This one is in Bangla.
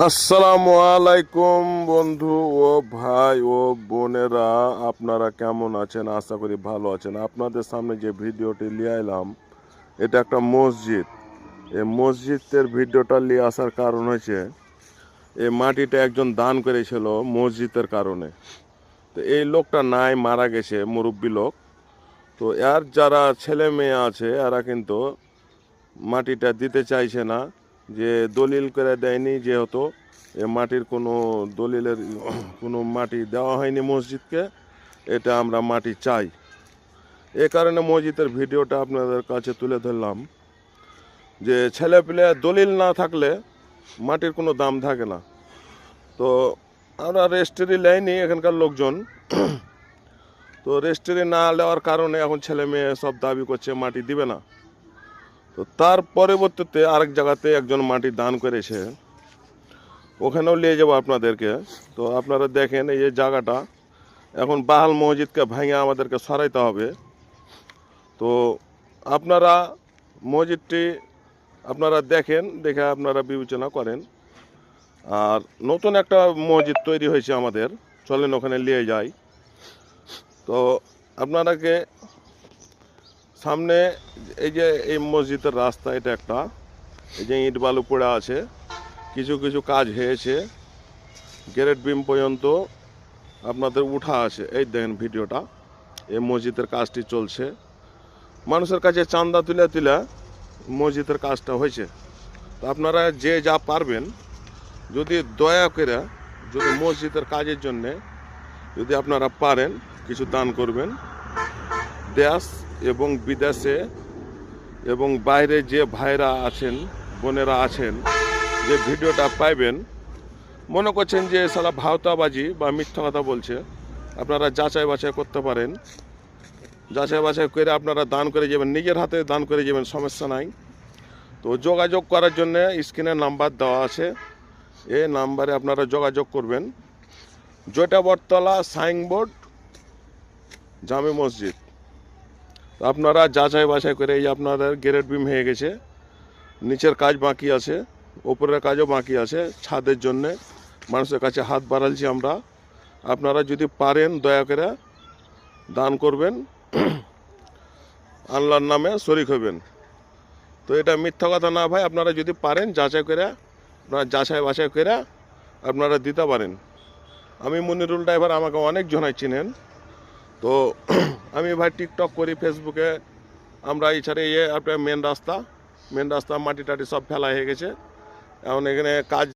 আসসালামু আলাইকুম বন্ধু ও ভাই ও বোনেরা, আপনারা কেমন আছেন? আশা করি ভালো আছেন। আপনাদের সামনে যে ভিডিওটি নিয়ে এলাম, এটা একটা মসজিদ। এই মসজিদের ভিডিওটা নিয়ে আসার কারণ হয়েছে, এই মাটিটা একজন দান করেছিল মসজিদের কারণে। তো এই লোকটা নাই, মারা গেছে, মুরব্বী লোক। তো এর যারা ছেলে মেয়ে আছে এরা কিন্তু মাটিটা দিতে চাইছে না, যে দলিল করে দেয়নি, যেহেতু এ মাটির কোনো দলিলের কোনো মাটি দেওয়া হয়নি মসজিদকে। এটা আমরা মাটি চাই, এ কারণে মসজিদের ভিডিওটা আপনাদের কাছে তুলে ধরলাম। যে ছেলে পেলে দলিল না থাকলে মাটির কোনো দাম থাকে না। তো আমরা রেজিস্ট্রি নেয়নি এখানকার লোকজন। তো রেজিস্ট্রি না নেওয়ার কারণে এখন ছেলে মেয়ে সব দাবি করছে মাটি দিবে না। তো তার পরবর্তীতে আরেক জায়গাতে একজন মাটি দান করেছে, ওখানেও নিয়ে যাবো আপনাদেরকে। তো আপনারা দেখেন এই যে জায়গাটা এখন বাহাল মসজিদকে ভেঙে আমাদেরকে সরাইতে হবে। তো আপনারা মসজিদটি আপনারা দেখেন, দেখে আপনারা বিবেচনা করেন। আর নতুন একটা মসজিদ তৈরি হয়েছে আমাদের, চলেন ওখানে নিয়ে যাই। তো আপনারাকে সামনে এই যে এই মসজিদের রাস্তা, এটা একটা, এই যে ইট বালু পড়ে আছে, কিছু কিছু কাজ হয়েছে, গ্রেড বিম পর্যন্ত আপনাদের উঠা আছে। এই দেখেন ভিডিওটা, এই মসজিদের কাজটি চলছে। মানুষের কাছে চাঁদা তুলে তুলে মসজিদের কাজটা হয়েছে। তো আপনারা যে যা পারবেন, যদি দয়া করে, যদি মসজিদের কাজের জন্যে যদি আপনারা পারেন, কিছু দান করবেন। দেশ এবং বিদেশে এবং বাইরে যে ভাইরা আছেন, বোনেরা আছেন, যে ভিডিওটা পাইবেন, মনে করছেন যে সালা ভাওতাবাজি বা মিথ্যা কথা বলছে, আপনারা যাচাই বাছাই করতে পারেন। যাচাই বাছাই করে আপনারা দান করে যাবেন, নিজের হাতে দান করে যাবেন, সমস্যা নাই। তো যোগাযোগ করার জন্য স্ক্রিনে নাম্বার দেওয়া আছে, এই নাম্বারে আপনারা যোগাযোগ করবেন। জয়টাবরতলা সাইনবোর্ড, জামে মসজিদ। তো আপনারা যাচাই বাছাই করে, এই আপনাদের গ্রেড বিম হয়ে গেছে, নিচের কাজ বাকি আছে, ওপরের কাজও বাকি আছে। ছাদের জন্যে মানুষের কাছে হাত বাড়ালছি আমরা। আপনারা যদি পারেন দয়া করে দান করবেন, আল্লাহর নামে শরিক হবেন। তো এটা মিথ্যা কথা না ভাই, আপনারা যদি পারেন যাচাই করে, আপনারা যাচাই বাছাই করে আপনারা দিতে পারেন। আমি মনিরুল ড্রাইভার, আমাকে অনেক জনাই চিনেন। তো আমি ভাই টিকটক করি, ফেসবুকে। আমরা এছাড়া আপনার মেন রাস্তা মাটি টাটি সব ফেলা হয়ে গেছে, এখন এখানে কাজ